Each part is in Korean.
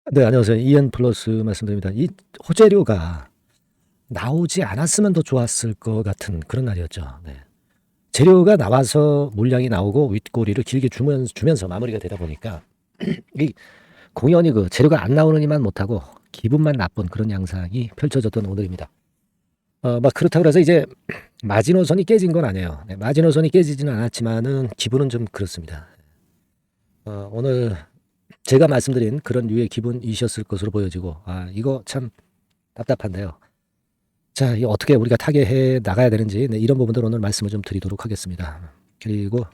네, 안녕하세요. 이엔 플러스 말씀드립니다. 이 호재료가 나오지 않았으면 더 좋았을 것 같은 그런 날이었죠. 네. 재료가 나와서 물량이 나오고 윗꼬리를 길게 주면서 마무리가 되다 보니까 이 공연이 그 재료가 안 나오느니만 못하고 기분만 나쁜 그런 양상이 펼쳐졌던 오늘입니다. 막 그렇다고 해서 이제 마지노선이 깨진 건 아니에요. 네, 마지노선이 깨지지는 않았지만은 기분은 좀 그렇습니다. 오늘 제가 말씀드린 그런 류의 기분이셨을 것으로 보여지고, 이거 참 답답한데요. 자, 이 어떻게 우리가 타개해 나가야 되는지, 네, 이런 부분들 오늘 말씀을 좀 드리도록 하겠습니다. 그리고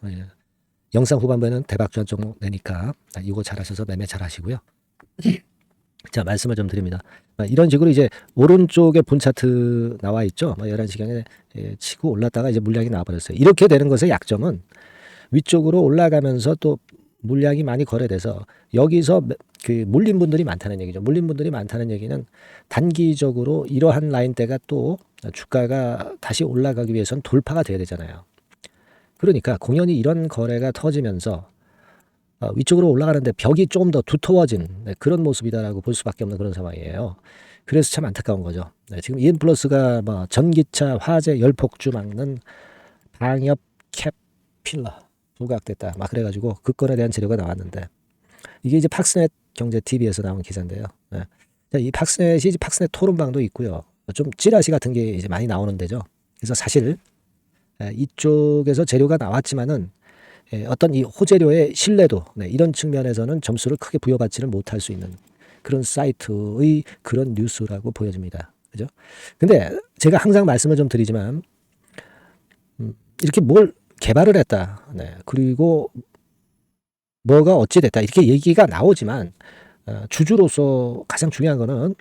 영상 후반부에는 대박전 종목 내니까 이거 잘하셔서 매매 잘하시고요. 자, 말씀을 좀 드립니다. 이런 식으로 이제 오른쪽에 분 차트 나와 있죠. 11시경에 치고 올랐다가 이제 물량이 나와버렸어요. 이렇게 되는 것의 약점은 위쪽으로 올라가면서 또 물량이 많이 거래돼서 여기서 그 물린 분들이 많다는 얘기죠. 물린 분들이 많다는 얘기는 단기적으로 이러한 라인대가 또 주가가 다시 올라가기 위해서는 돌파가 돼야 되잖아요. 그러니까 공연히 이런 거래가 터지면서 위쪽으로 올라가는데 벽이 조금 더 두터워진 그런 모습이다라고 볼 수밖에 없는 그런 상황이에요. 그래서 참 안타까운 거죠. 지금 이엔 플러스가 뭐 전기차, 화재, 열폭주 막는 방역 캡 필러 부각됐다. 막 그래가지고 그 건에 대한 재료가 나왔는데 이게 이제 팍스넷 경제 TV에서 나온 기사인데요. 이 팍스넷이 팍스넷 토론방도 있고요. 좀 찌라시 같은 게 이제 많이 나오는 데죠. 그래서 사실 이쪽에서 재료가 나왔지만은 어떤 이 호재료의 신뢰도 이런 측면에서는 점수를 크게 부여받지는 못할 수 있는 그런 사이트의 그런 뉴스라고 보여집니다. 그죠? 근데 제가 항상 말씀을 좀 드리지만 이렇게 뭘 개발을 했다. 그리고 뭐가 어찌 됐다. 이렇게 얘기가 나오지만 주주로서 가장 중요한 거는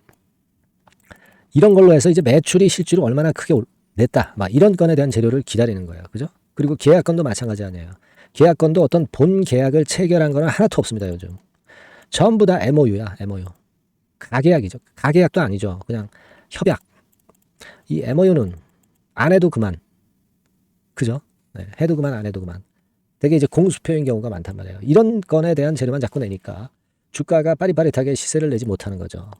이런 걸로 해서 이제 매출이 실제로 얼마나 크게 냈다. 막 이런 건에 대한 재료를 기다리는 거예요. 그죠? 그리고 계약건도 마찬가지 아니에요. 계약건도 어떤 본 계약을 체결한 거는 하나도 없습니다. 요즘. 전부 다 MOU야. MOU. 가계약이죠. 가계약도 아니죠. 그냥 협약. 이 MOU는 안 해도 그만. 그죠? 해도 그만 안 해도 그만. 되게 이제 공수표인 경우가 많단 말이에요. 이런 건에 대한 재료만 자꾸 내니까 주가가 빠릿빠릿하게 시세를 내지 못하는 거죠.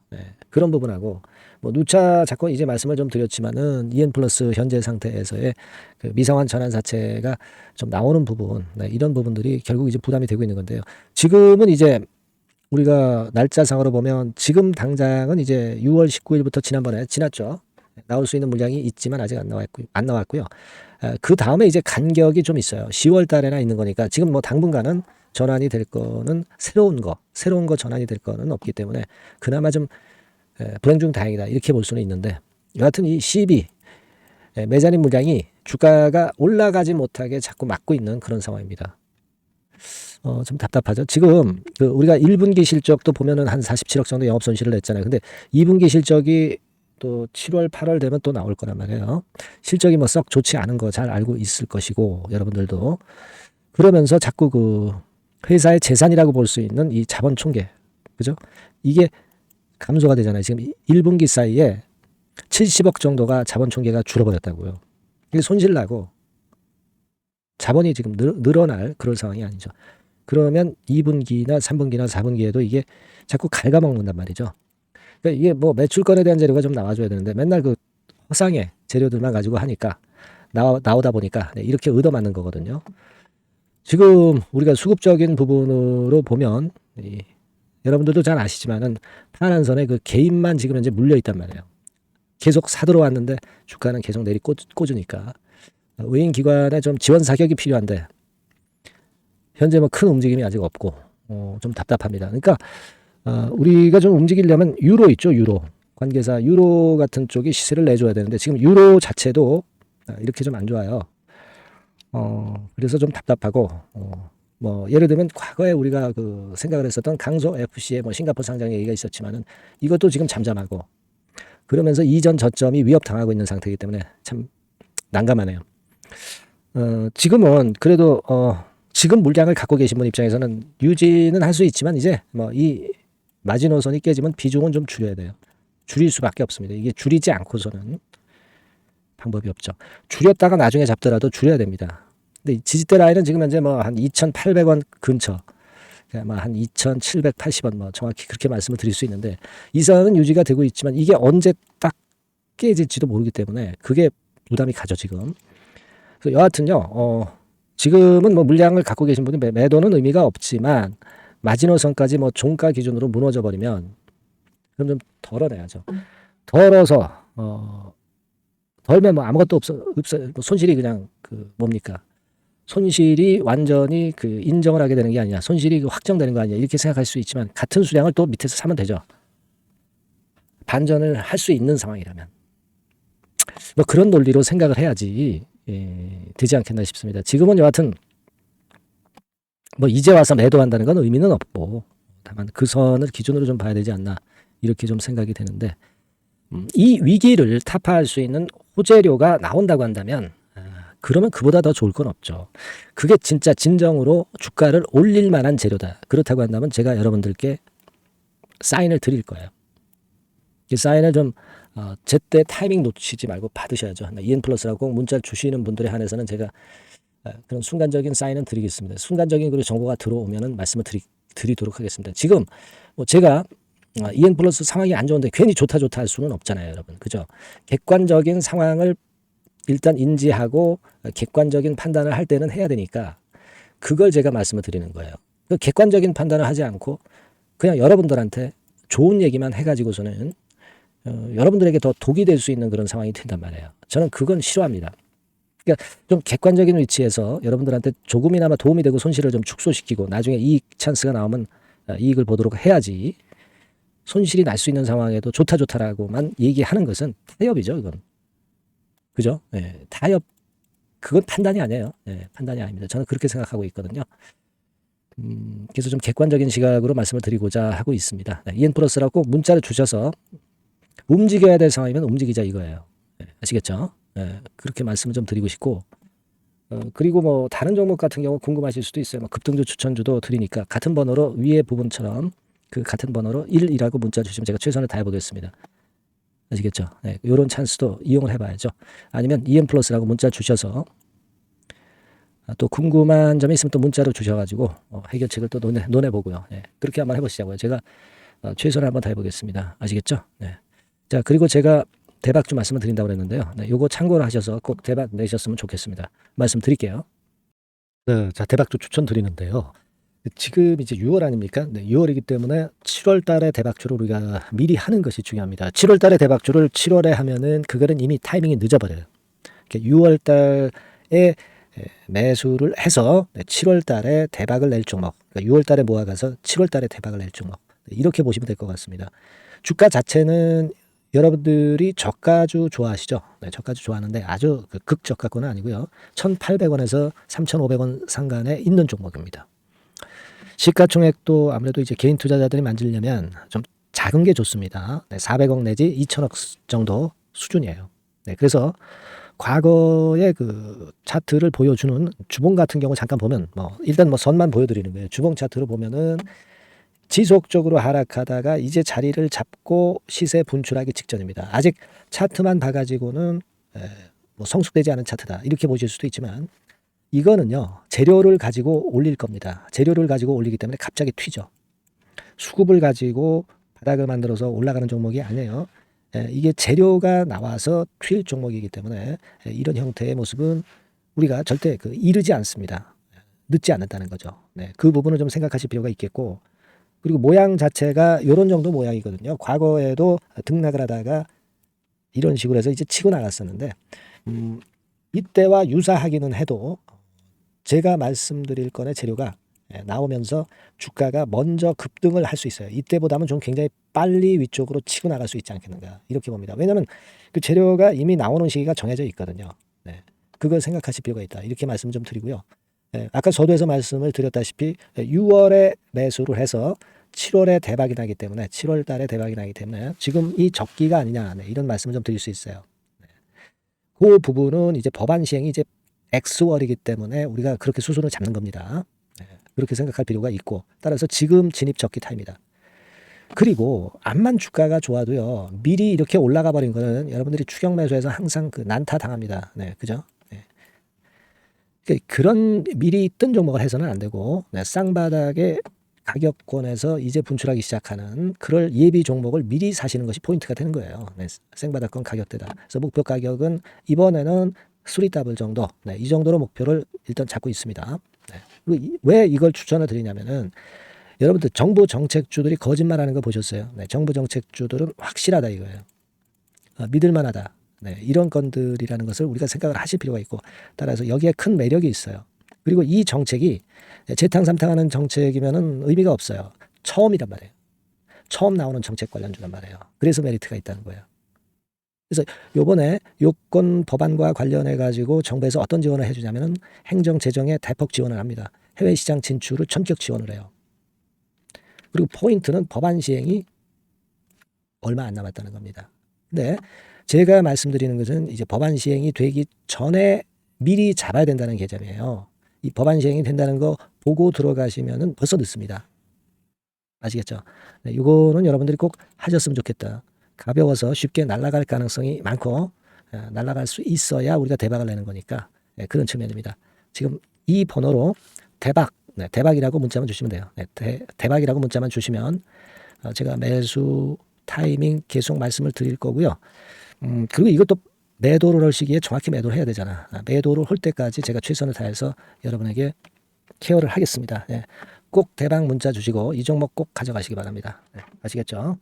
그런 부분하고 뭐 누차 자꾸 이제 말씀을 좀 드렸지만은 이엔 플러스 현재 상태에서의 그 미상환 전환 자체가 좀 나오는 부분, 이런 부분들이 결국 이제 부담이 되고 있는 건데요. 지금은 이제 우리가 날짜상으로 보면 지금 당장은 이제 6월 19일부터 지난번에 지났죠. 나올 수 있는 물량이 있지만 아직 안 나왔고요. 그 다음에 이제 간격이 좀 있어요. 10월 달에나 있는 거니까 지금 뭐 당분간은 전환이 될 거는 새로운 거 전환이 될 거는 없기 때문에 그나마 좀 불행 중 다행이다 이렇게 볼 수는 있는데 여하튼 이 CB 매자린 물량이 주가가 올라가지 못하게 자꾸 막고 있는 그런 상황입니다. 좀 답답하죠. 지금 그 우리가 1분기 실적도 보면은 한 47억 정도 영업 손실을 냈잖아요. 근데 2분기 실적이 또 7월, 8월 되면 또 나올 거란 말이에요. 실적이 뭐 썩 좋지 않은 거 잘 알고 있을 것이고 여러분들도 그러면서 자꾸 그 회사의 재산이라고 볼 수 있는 이 자본 총계, 그죠? 이게 감소가 되잖아요. 지금 1분기 사이에 70억 정도가 자본 총계가 줄어버렸다고요. 이게 손실 나고 자본이 지금 늘어날 그런 상황이 아니죠. 그러면 2분기나 3분기나 4분기에도 이게 자꾸 갉아먹는단 말이죠. 그러니까 이게 뭐 매출권에 대한 재료가 좀 나와줘야 되는데 맨날 그 허상의 재료들만 가지고 하니까 나오다 보니까 이렇게 얻어맞는 거거든요. 지금 우리가 수급적인 부분으로 보면 여러분들도 잘 아시지만은 파란선에 그 개인만 지금 현재 물려 있단 말이에요. 계속 사들어왔는데 주가는 계속 꽂으니까 외인 기관에 좀 지원 사격이 필요한데 현재 뭐 큰 움직임이 아직 없고 좀 답답합니다. 그러니까 우리가 좀 움직이려면 유로 있죠, 유로. 관계사 유로 같은 쪽이 시세를 내줘야 되는데 지금 유로 자체도 이렇게 좀 안 좋아요. 그래서 좀 답답하고 뭐 예를 들면 과거에 우리가 그 생각을 했었던 강소 FC의 뭐 싱가포르 상장 얘기가 있었지만은 이것도 지금 잠잠하고 그러면서 이전 저점이 위협당하고 있는 상태이기 때문에 참 난감하네요. 지금은 그래도 지금 물량을 갖고 계신 분 입장에서는 유지는 할 수 있지만 이제 뭐 이 마지노선이 깨지면 비중은 좀 줄여야 돼요. 줄일 수밖에 없습니다. 이게 줄이지 않고서는 방법이 없죠. 줄였다가 나중에 잡더라도 줄여야 됩니다. 근데 지지대 라인은 지금 현재 뭐 한 2,800원 근처 그러니까 한 2,780원 뭐 정확히 그렇게 말씀을 드릴 수 있는데 이 선은 유지가 되고 있지만 이게 언제 딱 깨질지도 모르기 때문에 그게 부담이 가죠 지금. 그래서 여하튼요. 지금은 뭐 물량을 갖고 계신 분이 매도는 의미가 없지만 마지노선까지 뭐 종가 기준으로 무너져 버리면 그럼 좀 덜어내야죠. 덜어서 덜면 뭐 아무것도 없어 뭐 손실이 그냥 그 뭡니까? 손실이 완전히 그 인정을 하게 되는 게 아니냐, 손실이 확정되는 거 아니냐 이렇게 생각할 수 있지만 같은 수량을 또 밑에서 사면 되죠. 반전을 할 수 있는 상황이라면 뭐 그런 논리로 생각을 해야지 되지 않겠나 싶습니다. 지금은 여하튼 뭐 이제 와서 매도한다는 건 의미는 없고 다만 그 선을 기준으로 좀 봐야 되지 않나 이렇게 좀 생각이 되는데 이 위기를 타파할 수 있는 호재료가 나온다고 한다면 그러면 그보다 더 좋을 건 없죠. 그게 진짜 진정으로 주가를 올릴 만한 재료다. 그렇다고 한다면 제가 여러분들께 사인을 드릴 거예요. 이 사인을 좀 제때 타이밍 놓치지 말고 받으셔야죠. EN플러스라고 꼭 문자를 주시는 분들에 한해서는 제가 그런 순간적인 사인은 드리겠습니다. 순간적인 그리고 정보가 들어오면은 말씀을 드리도록 하겠습니다. 지금 뭐 제가 EN플러스 상황이 안 좋은데 괜히 좋다 할 수는 없잖아요, 여러분. 그죠? 객관적인 상황을 일단 인지하고 객관적인 판단을 할 때는 해야 되니까 그걸 제가 말씀을 드리는 거예요. 그 객관적인 판단을 하지 않고 그냥 여러분들한테 좋은 얘기만 해가지고서는 여러분들에게 더 독이 될 수 있는 그런 상황이 된단 말이에요. 저는 그건 싫어합니다. 그러니까 좀 객관적인 위치에서 여러분들한테 조금이나마 도움이 되고 손실을 좀 축소시키고 나중에 이익 찬스가 나오면 이익을 보도록 해야지 손실이 날 수 있는 상황에도 좋다라고만 얘기하는 것은 타협이죠. 이건. 그죠? 예, 타협 그건 판단이 아니에요. 예, 판단이 아닙니다. 저는 그렇게 생각하고 있거든요. 그래서 좀 객관적인 시각으로 말씀을 드리고자 하고 있습니다. EN플러스라고 꼭 문자를 주셔서 움직여야 될 상황이면 움직이자 이거예요. 예, 아시겠죠? 예, 그렇게 말씀을 좀 드리고 싶고 그리고 뭐 다른 종목 같은 경우 궁금하실 수도 있어요. 뭐 급등주 추천주도 드리니까 같은 번호로 위에 부분처럼 그 같은 번호로 1이라고 문자 주시면 제가 최선을 다해 보겠습니다. 아시겠죠? 네, 이런 찬스도 이용을 해봐야죠. 아니면 EN플러스라고 문자 주셔서 또 궁금한 점이 있으면 또 문자로 주셔가지고 해결책을 또 논해보고요. 네, 그렇게 한번 해보시자고요. 제가 최선을 한번 다해보겠습니다. 아시겠죠? 네. 자, 그리고 제가 대박주 말씀을 드린다고 그랬는데요. 네, 요거 참고를 하셔서 꼭 대박 내셨으면 좋겠습니다. 말씀 드릴게요. 네, 자, 대박주 추천 드리는데요. 지금 이제 6월 아닙니까? 네, 6월이기 때문에 7월 달에 대박주를 우리가 미리 하는 것이 중요합니다. 7월 달에 대박주를 7월에 하면은 그거는 이미 타이밍이 늦어버려요. 6월 달에 매수를 해서 7월 달에 대박을 낼 종목, 그러니까 6월 달에 모아가서 7월 달에 대박을 낼 종목, 이렇게 보시면 될 것 같습니다. 주가 자체는 여러분들이 저가주 좋아하시죠? 네, 저가주 좋아하는데 아주 극저가권은 아니고요. 1,800원에서 3,500원 상간에 있는 종목입니다. 시가총액도 아무래도 이제 개인 투자자들이 만지려면 좀 작은 게 좋습니다. 네, 400억 내지 2천억 정도 수준이에요. 네, 그래서 과거의 그 차트를 보여주는 주봉 같은 경우 잠깐 보면 일단 선만 보여드리는 거예요. 주봉 차트를 보면은 지속적으로 하락하다가 이제 자리를 잡고 시세 분출하기 직전입니다. 아직 차트만 봐가지고는 성숙되지 않은 차트다 이렇게 보실 수도 있지만 이거는요 재료를 가지고 올릴 겁니다. 재료를 가지고 올리기 때문에 갑자기 튀죠. 수급을 가지고 바닥을 만들어서 올라가는 종목이 아니에요. 이게 재료가 나와서 튈 종목이기 때문에 이런 형태의 모습은 우리가 절대 이르지 않습니다. 늦지 않는다는 거죠. 네, 그 부분을 좀 생각하실 필요가 있겠고 그리고 모양 자체가 이런 정도 모양이거든요. 과거에도 등락을 하다가 이런 식으로 해서 이제 치고 나갔었는데 이때와 유사하기는 해도 제가 말씀드릴 건의 재료가 나오면서 주가가 먼저 급등을 할 수 있어요. 이때보다는 좀 굉장히 빨리 위쪽으로 치고 나갈 수 있지 않겠는가 이렇게 봅니다. 왜냐하면 그 재료가 이미 나오는 시기가 정해져 있거든요. 네, 그걸 생각하실 필요가 있다. 이렇게 말씀 좀 드리고요. 아까 서두에서 말씀을 드렸다시피 6월에 매수를 해서 7월에 대박이 나기 때문에 7월 달에 대박이 나기 때문에 지금 이 적기가 아니냐 이런 말씀을 좀 드릴 수 있어요. 그 부분은 이제 법안 시행이 이제 X월이기 때문에 우리가 그렇게 수순을 잡는 겁니다. 그렇게 생각할 필요가 있고 따라서 지금 진입 적기 타입니다. 그리고 암만 주가가 좋아도요 미리 이렇게 올라가 버린 거는 여러분들이 추격 매수해서 항상 난타 당합니다. 네, 그죠? 그런 미리 뜬 종목을 해서는 안 되고 쌍바닥에 가격권에서 이제 분출하기 시작하는 그럴 예비 종목을 미리 사시는 것이 포인트가 되는 거예요. 네, 생바닥권 가격대다. 그래서 목표 가격은 이번에는 3더블 정도, 네, 이 정도로 목표를 일단 잡고 있습니다. 네. 그리고 왜 이걸 추천을 드리냐면은 여러분들 정부 정책주들이 거짓말하는 거 보셨어요? 네, 정부 정책주들은 확실하다 이거예요. 믿을 만하다. 네, 이런 건들이라는 것을 우리가 생각을 하실 필요가 있고, 따라서 여기에 큰 매력이 있어요. 그리고 이 정책이 재탕삼탕하는 정책이면은 의미가 없어요. 처음이란 말이에요. 처음 나오는 정책 관련주란 말이에요. 그래서 메리트가 있다는 거예요. 그래서 요번에 요건 법안과 관련해 가지고 정부에서 어떤 지원을 해주냐면은 행정 재정에 대폭 지원을 합니다. 해외 시장 진출을 전격 지원을 해요. 그리고 포인트는 법안 시행이 얼마 안 남았다는 겁니다. 근데 제가 말씀드리는 것은 이제 법안 시행이 되기 전에 미리 잡아야 된다는 개념이에요. 이 법안 시행이 된다는 거 보고 들어가시면은 벌써 늦습니다. 아시겠죠? 네, 이거는 여러분들이 꼭 하셨으면 좋겠다. 가벼워서 쉽게 날아갈 가능성이 많고 날아갈 수 있어야 우리가 대박을 내는 거니까 그런 측면입니다. 지금 이 번호로 대박, 네, 대박이라고 문자만 주시면 돼요. 네, 대박이라고 문자만 주시면 제가 매수 타이밍 계속 말씀을 드릴 거고요. 그리고 이것도 매도를 할 시기에 정확히 매도를 해야 되잖아. 매도를 할 때까지 제가 최선을 다해서 여러분에게 케어를 하겠습니다. 네. 꼭 대박 문자 주시고 이 종목 꼭 가져가시기 바랍니다. 네. 아시겠죠?